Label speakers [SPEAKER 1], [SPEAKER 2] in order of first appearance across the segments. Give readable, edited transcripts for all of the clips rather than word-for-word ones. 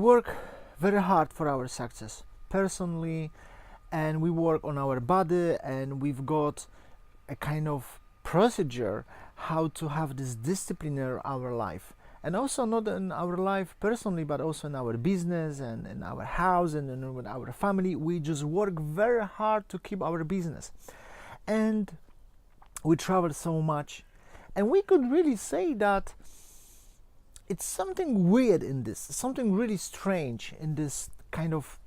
[SPEAKER 1] work very hard for our success personally, and we work on our body, and we've got a kind of procedure how to have this discipline in our life, and also not in our life personally, but also in our business and in our house and with our family. We just work very hard to keep our business, and we travel so much, and we could really say that it's something weird in this, something really strange in this kind of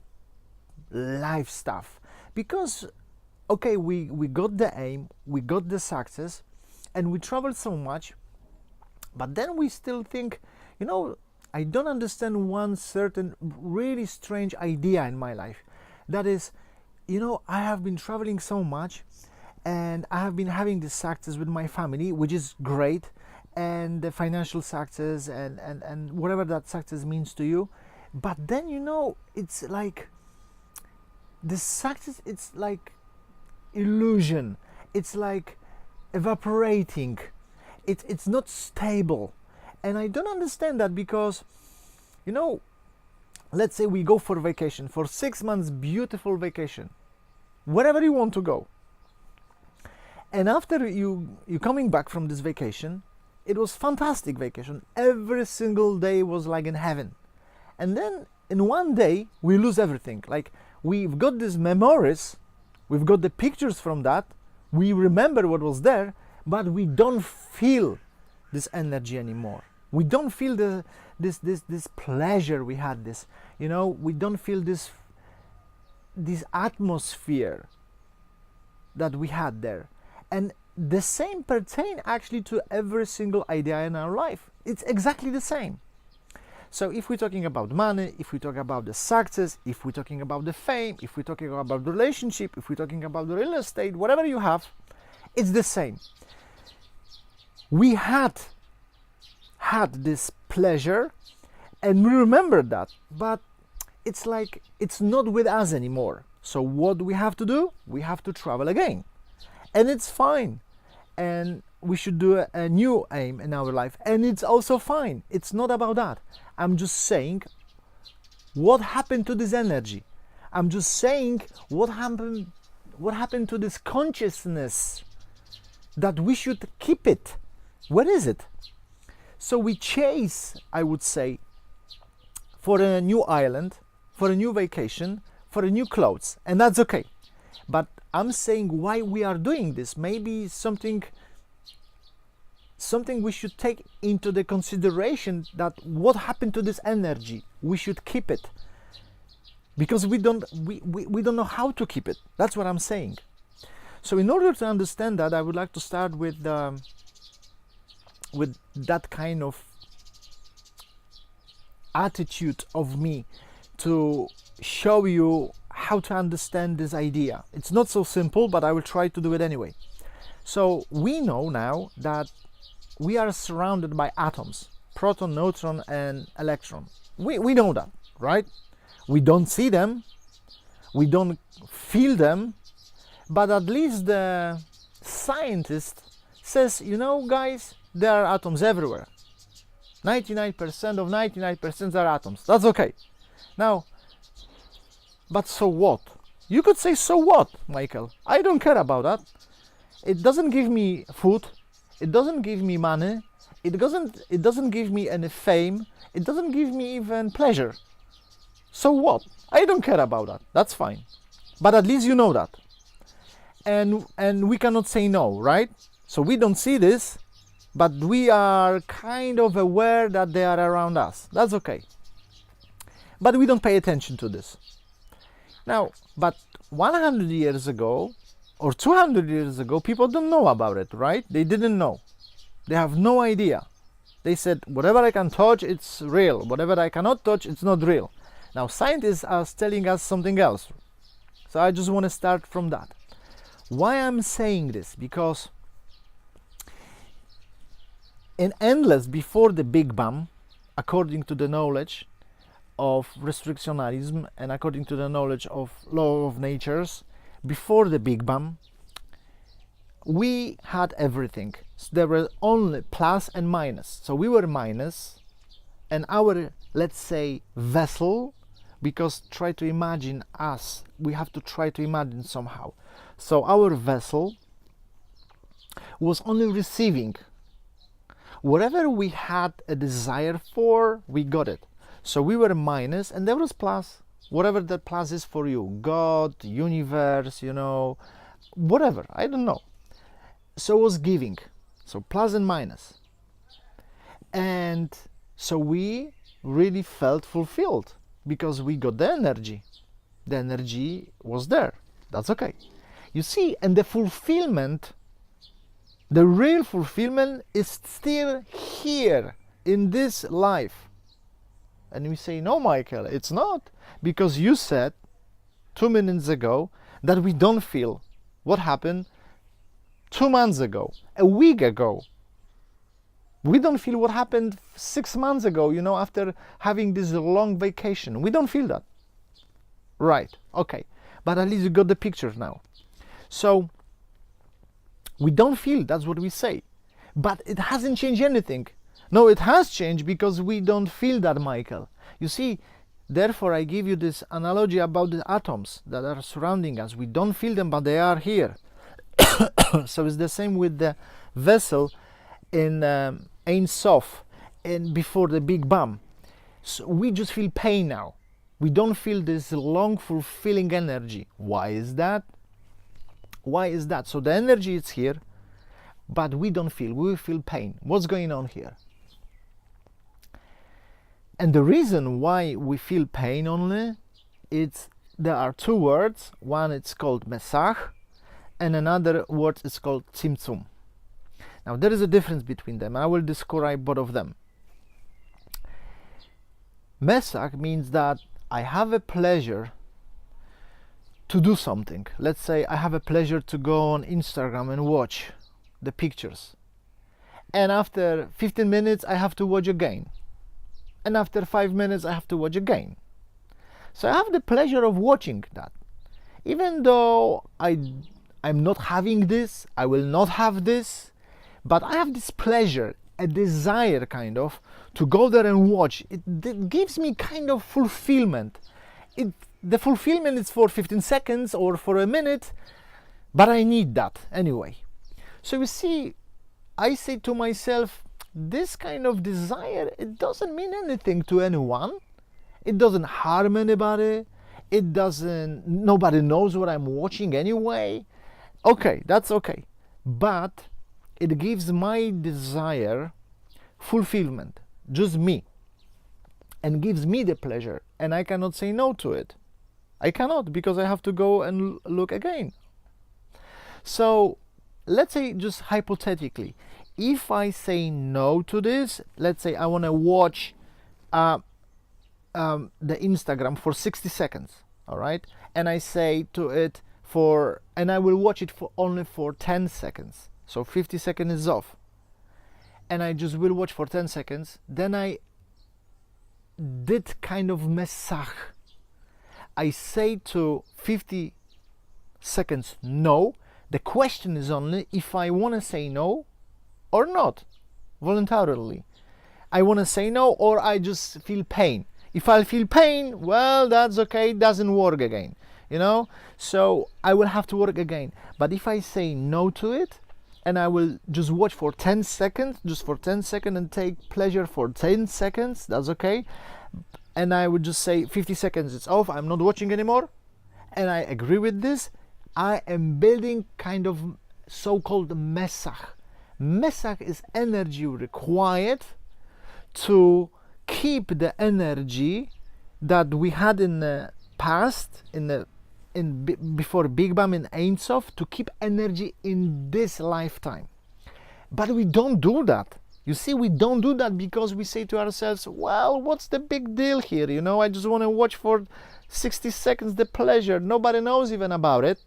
[SPEAKER 1] life stuff, because okay, we got the aim, we got the success, and we travel so much, but then we still think, I don't understand one certain really strange idea in my life. That is, I have been traveling so much, and I have been having this success with my family, which is great, and the financial success and whatever that success means to you. But then, it's like the success, it's like illusion, it's like evaporating, it's not stable. And I don't understand that, because let's say we go for vacation for 6 months, beautiful vacation, wherever you want to go, and after you coming back from this vacation, it was fantastic vacation, every single day was like in heaven, and then in one day we lose everything. Like, we've got these memories, we've got the pictures from that, we remember what was there, but we don't feel this energy anymore. We don't feel this pleasure we had, this, we don't feel this atmosphere that we had there. And the same pertain actually to every single idea in our life. It's exactly the same. So if we're talking about money, if we talk about the success, if we're talking about the fame, if we're talking about the relationship, if we're talking about the real estate, whatever you have, it's the same. We had this pleasure, and we remember that, but it's like it's not with us anymore. So what do we have to do? We have to travel again, and it's fine, and we should do a new aim in our life, and it's also fine. It's not about that. I'm just saying what happened to this energy. I'm just saying what happened to this consciousness, that we should keep it. Where is it? So we chase, I would say, for a new island, for a new vacation, for a new clothes, and that's okay. But I'm saying why we are doing this. Maybe something we should take into the consideration, that what happened to this energy, we should keep it, because we don't know how to keep it. That's what I'm saying. So in order to understand that, I would like to start with that kind of attitude of me, to show you how to understand this idea. It's not so simple, but I will try to do it anyway. So we know now that we are surrounded by atoms, proton, neutron, and electron. We know that, right? We don't see them, we don't feel them, but at least the scientist says, guys, there are atoms everywhere. 99% of 99% are atoms. That's okay. Now, but so what? You could say, so what, Michael? I don't care about that. It doesn't give me food. It doesn't give me money. It doesn't give me any fame. It doesn't give me even pleasure. So what? I don't care about that. That's fine. But at least you know that. And we cannot say no, right? So we don't see this, but we are kind of aware that they are around us. That's okay. But we don't pay attention to this. Now, but 100 years ago or 200 years ago, people don't know about it, right? They didn't know. They have no idea. They said, whatever I can touch, it's real. Whatever I cannot touch, it's not real. Now, scientists are telling us something else. So I just want to start from that. Why I'm saying this? Because in endless, before the Big Bang, according to the knowledge of restrictionism and according to the knowledge of law of natures, before the Big Bang, we had everything. So there were only plus and minus. So we were minus, and our, let's say, vessel, because try to imagine us, we have to try to imagine somehow. So our vessel was only receiving. Whatever we had a desire for, we got it. So we were minus and there was plus. Whatever that plus is for you, God, universe, whatever, I don't know. So it was giving. So plus and minus. And so we really felt fulfilled because we got the energy. The energy was there. That's okay. You see, and the fulfillment, the real fulfillment is still here in this life. And we say, no, Michael, it's not. Because you said 2 minutes ago that we don't feel what happened 2 months ago, a week ago. We don't feel what happened 6 months ago, after having this long vacation. We don't feel that. Right, okay. But at least you got the picture now. So, we don't feel, that's what we say. But it hasn't changed anything. No, it has changed because we don't feel that, Michael. You see, therefore I give you this analogy about the atoms that are surrounding us. We don't feel them, but they are here. So it's the same with the vessel in Ein Sof and before the Big Bang. So we just feel pain now. We don't feel this long fulfilling energy. Why is that? Why is that? So the energy is here, but we don't feel. We feel pain. What's going on here? And the reason why we feel pain only, there are two words. One it's called mesach, and another word is called tzimtzum. Now there is a difference between them. I will describe both of them. Mesach means that I have a pleasure to do something. Let's say I have a pleasure to go on Instagram and watch the pictures. And after 15 minutes I have to watch again. And after 5 minutes I have to watch again. So I have the pleasure of watching that. Even though I'm not having this, I will not have this, but I have this pleasure, a desire kind of, to go there and watch. It gives me kind of fulfillment. The fulfillment is for 15 seconds or for a minute, but I need that anyway. So you see, I say to myself, this kind of desire, it doesn't mean anything to anyone. It doesn't harm anybody. Nobody knows what I'm watching anyway. Okay, that's okay. But it gives my desire fulfillment, just me, and gives me the pleasure, and I cannot say no to it. I cannot, because I have to go and look again. So let's say, just hypothetically, if I say no to this, let's say I want to watch the Instagram for 60 seconds, all right, and I say to it and I will watch it only for 10 seconds, so 50 seconds is off, and I just will watch for 10 seconds, then I did kind of mesach. I say to 50 seconds no. The question is only if I want to say no or not, voluntarily. I want to say no, or I just feel pain. If I feel pain, well, that's okay, it doesn't work again, so I will have to work again. But if I say no to it, and I will just watch for 10 seconds, and take pleasure for 10 seconds, that's okay. And I would just say 50 seconds, it's off, I'm not watching anymore, and I agree with this, I am building kind of so-called mesach. Mesach is energy required to keep the energy that we had in the past, before Big Bang in Ein Sof, to keep energy in this lifetime. But we don't do that. You see, we don't do that because we say to ourselves, well, what's the big deal here? I just want to watch for 60 seconds the pleasure. Nobody knows even about it.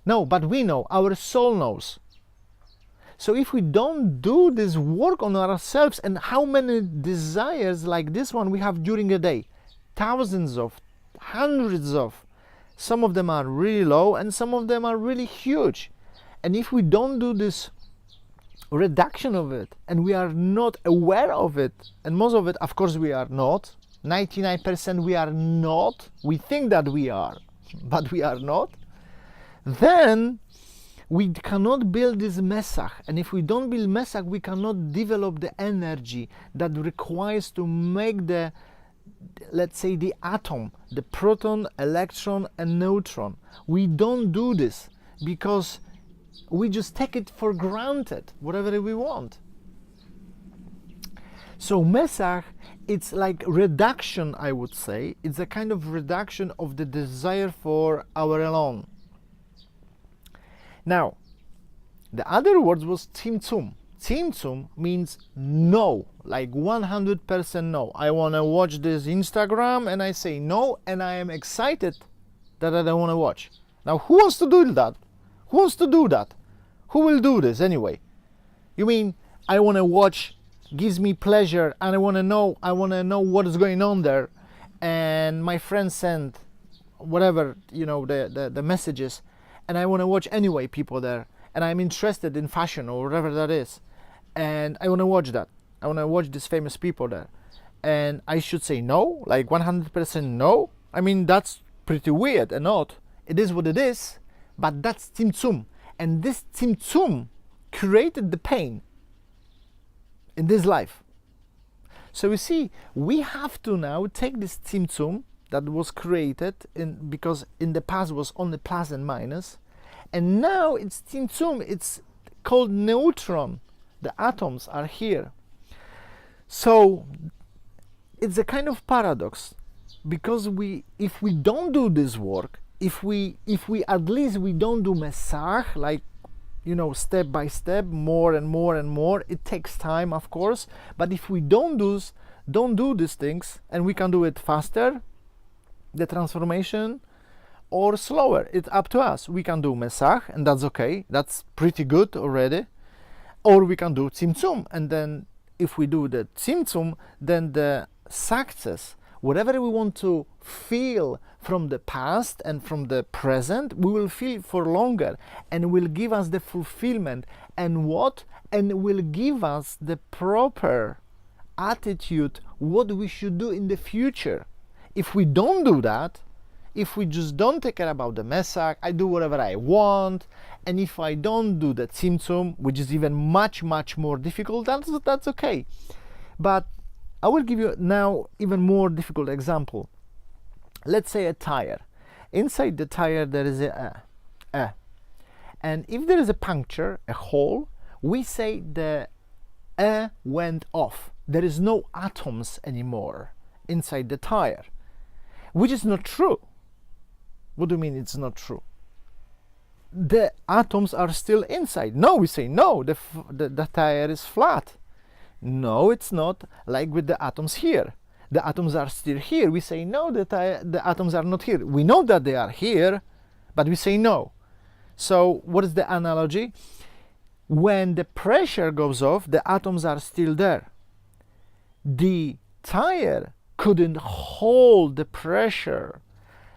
[SPEAKER 1] No, but we know, our soul knows. So if we don't do this work on ourselves, and how many desires like this one we have during a day? Thousands of, hundreds of. Some of them are really low and some of them are really huge. And if we don't do this reduction of it, and we are not aware of it. And most of it, of course, we are not. 99% we are not. We think that we are, but we are not. Then we cannot build this mesach, and if we don't build mesach, we cannot develop the energy that requires to make the, let's say, the atom, the proton, electron and neutron. We don't do this because we just take it for granted, whatever we want. So mesach, it's like reduction, I would say. It's a kind of reduction of the desire for our alone. Now, the other word was tzimtzum. Tzimtzum means no, like 100% no. I want to watch this Instagram and I say no, and I am excited that I don't want to watch. Now, who wants to do that? Who wants to do that? Who will do this anyway? You mean I want to watch, gives me pleasure, and I want to know what is going on there, and my friend sent whatever, the messages, and I want to watch anyway people there, and I'm interested in fashion or whatever that is, and I want to watch that. I want to watch these famous people there, and I should say no, like 100% no. I mean, that's pretty weird and odd. It is what it is, but that's tzimtzum, and this tzimtzum created the pain in this life. So you see, we have to now take this tzimtzum that was created because in the past was only plus and minus, and now it's tzimtzum, it's called neutron. The atoms are here. So it's a kind of paradox, because if we don't do this work, if we at least we don't do mesach, like step by step, more and more and more, it takes time, of course, but if we don't do these things, and we can do it faster, the transformation, or slower, it's up to us. We can do mesach, and that's okay, that's pretty good already, or we can do tzimtzum, and then if we do the tzimtzum, then the success, whatever we want to feel from the past and from the present, we will feel for longer, and will give us the fulfillment, and will give us the proper attitude what we should do in the future. If we don't do that, if we just don't take care about the mesach, I do whatever I want, and if I don't do the tzimtzum, which is even much more difficult, that's okay. But I will give you now even more difficult example. Let's say a tire. Inside the tire there is a and if there is a puncture, a hole, we say the air went off. There is no atoms anymore inside the tire, which is not true. What do you mean it's not true? The atoms are still inside. No, we say no, the tire is flat. No, it's not, like with the atoms here. The atoms are still here. We say no, the atoms are not here. We know that they are here, but we say no. So what is the analogy? When the pressure goes off, the atoms are still there. The tire couldn't hold the pressure.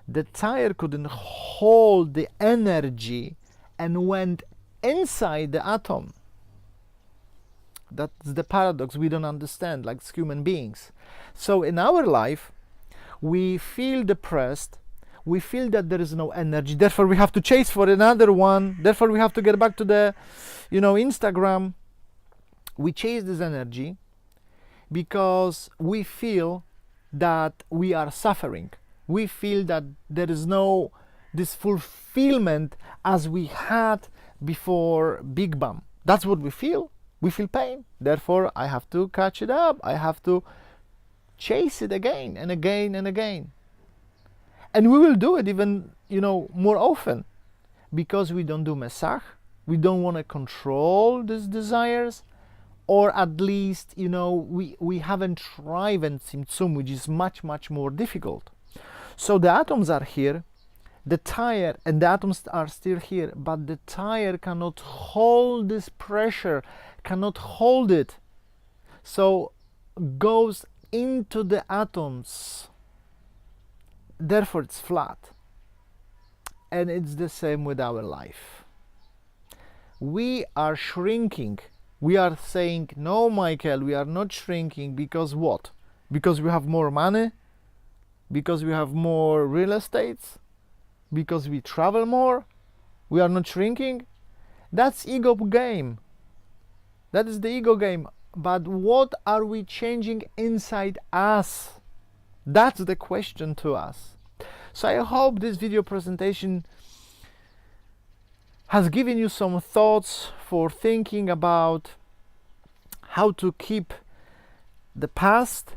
[SPEAKER 1] The tire couldn't hold the energy and went inside the atom. That's the paradox we don't understand, like human beings. So in our life, we feel depressed, we feel that there is no energy, therefore we have to chase for another one, therefore we have to get back to the Instagram. We chase this energy because we feel that we are suffering. We feel that there is no this fulfillment as we had before Big Bang. That's what we feel. We feel pain. Therefore, I have to catch it up. I have to chase it again and again and again. And we will do it even, more often, because we don't do mesach. We don't want to control these desires, or at least, we haven't tried in tzimtzum, which is much more difficult. So the atoms are here, the tire, and the atoms are still here, but the tire cannot hold this pressure, cannot hold it, so goes into the atoms, therefore it's flat. And it's the same with our life. We are shrinking We are saying, no, Michael, we are not shrinking because what? Because we have more money? Because we have more real estates? Because we travel more? We are not shrinking? That's ego game. That is the ego game. But what are we changing inside us? That's the question to us. So I hope this video presentation has given you some thoughts for thinking about how to keep the past,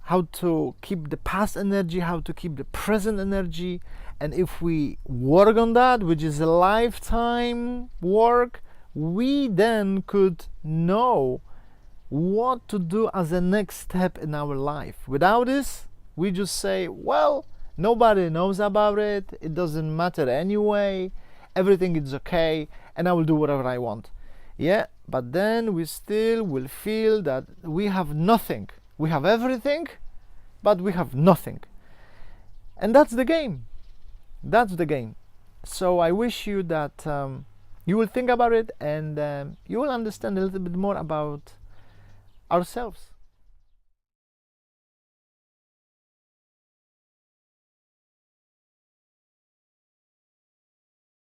[SPEAKER 1] how to keep the past energy, how to keep the present energy. And if we work on that, which is a lifetime work, we then could know what to do as a next step in our life. Without this, we just say, well, nobody knows about it, it doesn't matter anyway, everything is okay, and I will do whatever I want. Yeah, but then we still will feel that we have nothing. We have everything, but we have nothing. And that's the game. That's the game. So I wish you that you will think about it, and you will understand a little bit more about ourselves.